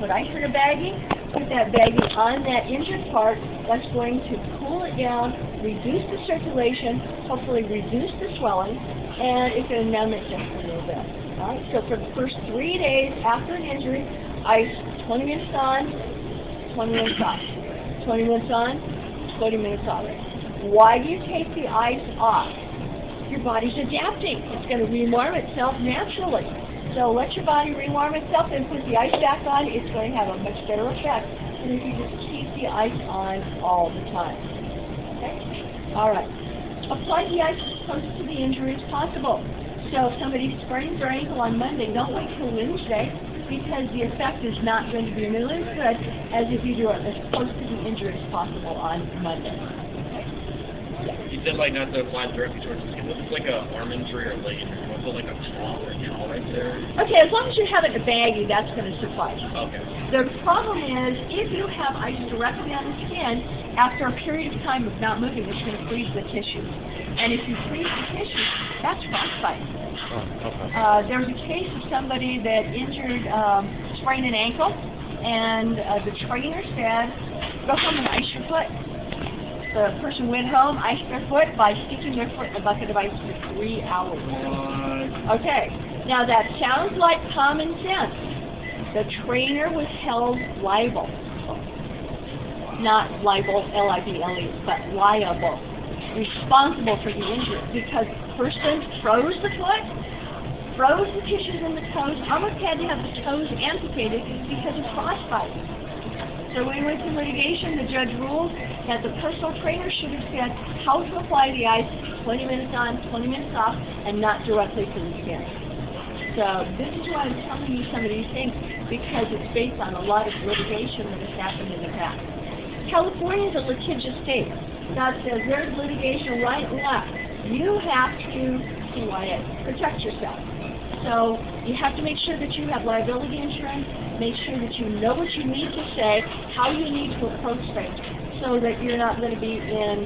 put ice in a baggie, put that baggie on that injured part. That's going to cool it down, reduce the circulation, hopefully reduce the swelling, and it's going to numb it just a little bit. All right? So for the first 3 days after an injury, ice 20 minutes on, 20 minutes off. 20 minutes on, 20 minutes off. Why do you take the ice off? Your body's adapting. It's going to rewarm itself naturally. So let your body rewarm itself and put the ice back on. It's going to have a much better effect than if you just keep the ice on all the time. Okay? All right. Apply the ice as close to the injury as possible. So if somebody sprains their ankle on Monday, don't wait till Wednesday, because the effect is not going to be nearly as good as if you do it as close to the injury as possible on Monday. You said like not to apply directly towards the skin. What if it's like an arm injury or a leg injury? You want to put like a towel or a towel right there? Okay, as long as you have it in a baggie, that's going to suffice. Okay. The problem is, if you have ice directly on the skin, after a period of time of not moving, it's going to freeze the tissue. And if you freeze the tissue, that's frostbite. Oh, okay. There was a case of somebody that sprained an ankle, and the trainer said, go home and ice your foot. The person went home, iced their foot by sticking their foot in a bucket of ice for 3 hours. What? Okay, now that sounds like common sense. The trainer was held liable. Not liable, L-I-B-L-E, but liable. Responsible for the injury, because the person froze the foot, froze the tissues in the toes, almost had to have the toes amputated because of frostbite. So when we went to litigation, the judge ruled that the personal trainer should have said how to apply the ice, 20 minutes on, 20 minutes off, and not directly to the skin. So this is why I'm telling you some of these things, because it's based on a lot of litigation that has happened in the past. California is a litigious state. That says there's litigation right and left. You have to protect yourself. So you have to make sure that you have liability insurance, make sure that you know what you need to say, how you need to approach things, so that you're not going to be in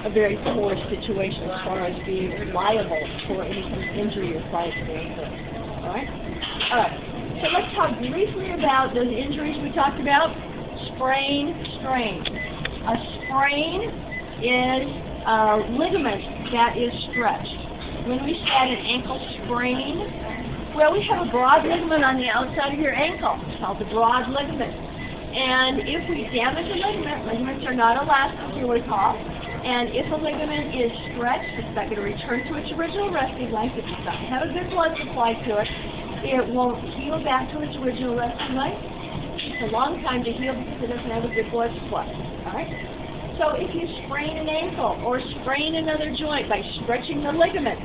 a very poor situation as far as being liable for any kind of injury your client may incur. All right? All right. So let's talk briefly about those injuries we talked about. Sprain, strain. A sprain is a ligament that is stretched. When we say an ankle sprain, well, we have a broad ligament on the outside of your ankle. It's called the broad ligament. And if we damage a ligament, ligaments are not elastic, you would call. And if a ligament is stretched, it's not going to return to its original resting length. If it doesn't have a good blood supply to it, it won't heal back to its original resting length. It's a long time to heal because it doesn't have a good blood supply. All right? So if you sprain an ankle or sprain another joint by stretching the ligament,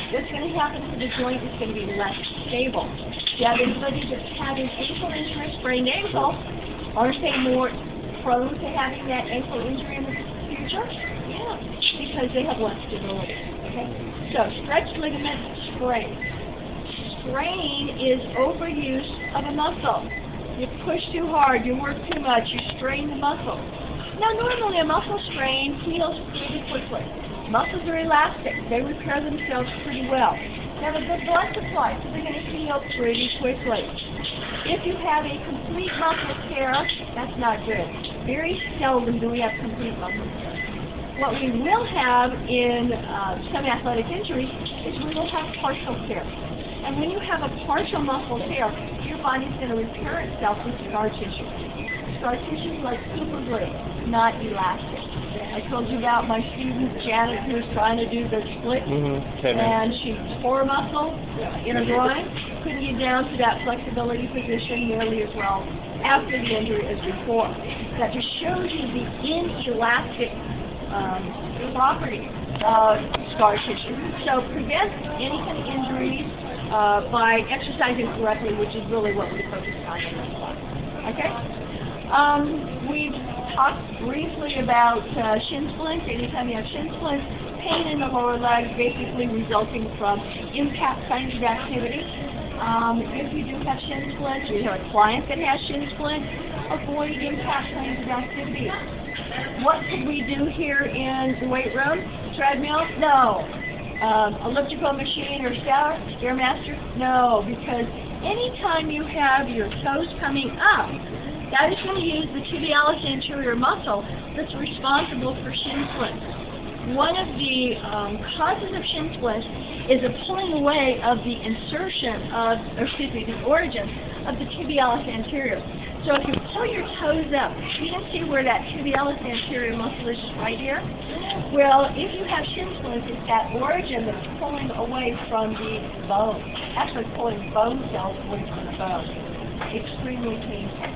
what's going to happen to the joint is going to be less stable. Do you have anybody that's had an ankle injury, sprained ankle, are they more prone to having that ankle injury in the future? Yeah, because they have less stability. Okay? So stretched ligament, sprain. Sprain is overuse of a muscle. You push too hard, you work too much, you strain the muscle. Now normally a muscle strain heals pretty quickly. Muscles are elastic. They repair themselves pretty well. They have a good blood supply, so they're going to heal pretty quickly. If you have a complete muscle tear, that's not good. Very seldom do we have complete muscle tear. What we will have in some athletic injuries is we will have partial tear. And when you have a partial muscle tear, your body's going to repair itself with scar tissue. Scar tissue is like super glue, not elastic. I told you about my student Janet who was trying to do the split, and she tore a muscle in her groin, couldn't get down to that flexibility position nearly as well after the injury as before. That just shows you the inelastic property of scar tissue. So prevent any kind of injuries by exercising correctly, which is really what we focus on in this class. Okay? We've talked briefly about shin splints. Anytime you have shin splints, pain in the lower leg, basically resulting from impact kinds of activity. If you do have shin splints, or you have a client that has shin splints, avoid impact kinds of activity. What could we do here in the weight room? Treadmill? No. Elliptical machine or Stairmaster? No, because anytime you have your toes coming up, that is going to use the tibialis anterior muscle that's responsible for shin splints. One of the causes of shin splints is a pulling away of the insertion of, or excuse me, the origin of the tibialis anterior. So if you pull your toes up, you can see where that tibialis anterior muscle is just right here. Well, if you have shin splints, it's that origin that's pulling away from the bone, actually pulling bone cells away from the bone. Extremely painful.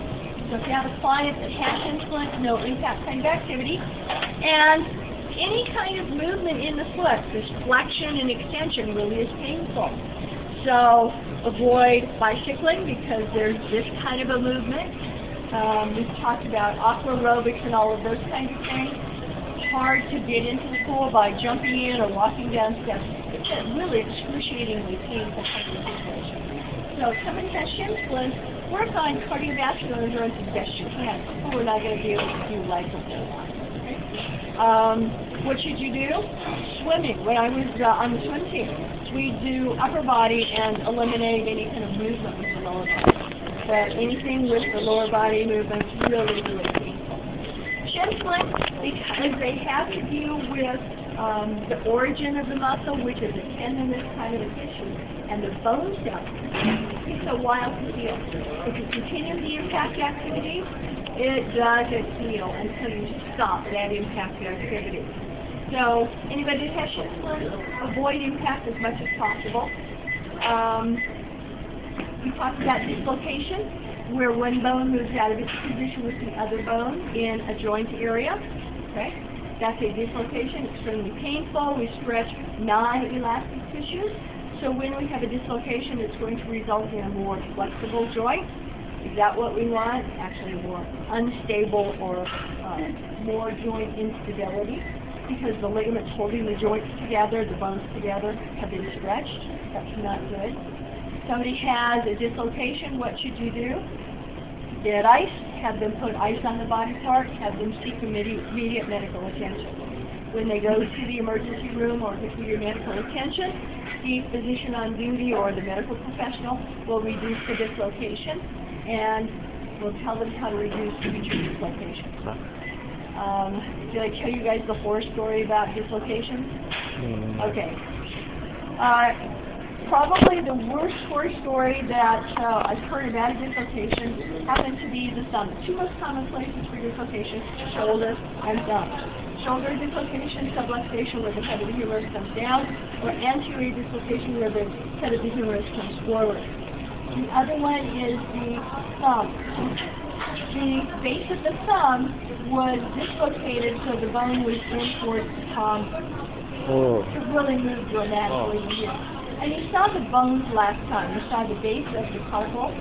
So if you have a client that has shin splints, no impact kind of activity, and any kind of movement in the foot, this flexion and extension really is painful. So avoid bicycling because there's this kind of a movement. We've talked about aqua aerobics and all of those kinds of things. It's hard to get into the pool by jumping in or walking down steps. It's a really excruciatingly painful kind of situation. So if somebody has shin splints, work on cardiovascular endurance as best you can. We're not going to be able to do life a whole lot. What should you do? Swimming. When I was on the swim team, we do upper body and eliminate any kind of movement with the lower body. But anything with the lower body movement is really, really painful. Shin splints, because they have to do with the origin of the muscle, which is a tendinous kind of a tissue, and the bone cells. It takes a while to heal. If you continue the impact activity, it doesn't heal until you stop that impact activity. So anybody that has shin splints, avoid impact as much as possible. We talked about dislocation, where one bone moves out of its position with the other bone in a joint area. Okay, that's a dislocation, extremely painful. We stretch non-elastic tissues. So when we have a dislocation, it's going to result in a more flexible joint. Is that what we want? Actually, more unstable or more joint instability, because the ligaments holding the joints together, the bones together, have been stretched. That's not good. Somebody has a dislocation, what should you do? Get ice, have them put ice on the body part, have them seek immediate medical attention. When they go to the emergency room or to your medical attention, the physician on duty or the medical professional will reduce the dislocation and will tell them how to reduce future dislocations. Did I tell you guys the horror story about dislocations? Okay. Probably the worst horror story that I've heard about a dislocation happened to be the thumb. The two most common places for dislocation, shoulder and thumb. Shoulder dislocation, subluxation, where the head of the humerus comes down, or anterior dislocation, where the head of the humerus comes forward. The other one is the thumb. The base of the thumb was dislocated, so the bone was in towards the palm. It really moved dramatically here. And you saw the bones last time. You saw the base of the carpal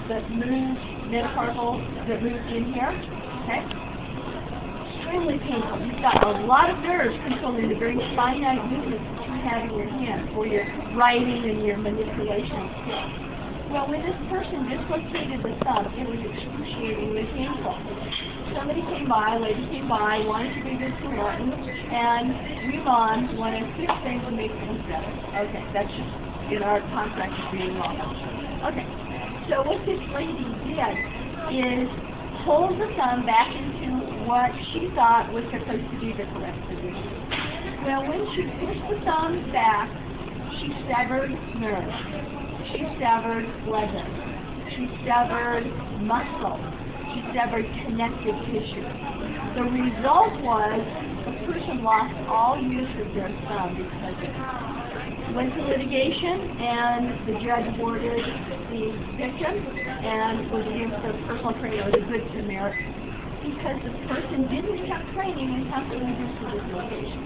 that moved, metacarpal that moved in here. Okay? Extremely painful. You've got a lot of nerves controlling the very finite movements that you have in your hand for your writing and your manipulation skills. Well, when this person dislocated the thumb, it was excruciatingly painful. Somebody came by, a lady came by, wanted to be good to her, and we moms want to fix things and make things better. Okay, that's just in our contract of being wrong. Okay, so what this lady did is pull the thumb back into what she thought was supposed to be the correct position. Well, when she pushed the thumb back, she severed nerves. She severed blood vessels. She severed muscle. She severed connective tissue. The result was the person lost all use of their thumb because of it. Went to litigation, and the judge awarded the victim and was against the personal trainer as a good Samaritan because the person didn't have training in how to reduce the dislocation.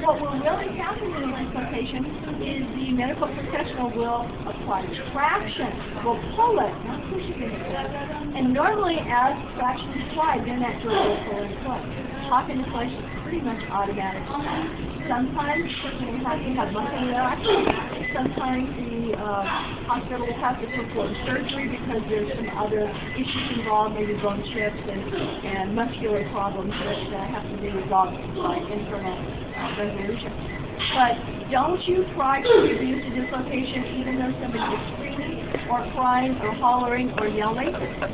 What will really happen in a dislocation is the medical professional will apply traction, will pull it, not push it into place. And normally, as traction is applied, then that joint will pull into place. Pop into place is pretty much automatic. Sometimes you have to have muscle interaction. Sometimes the hospital will have to perform surgery because there's some other issues involved, maybe bone chips and muscular problems that have to be resolved by internal resolution. But don't you try to reduce the dislocation even though somebody is screaming. or crying or hollering or yelling is the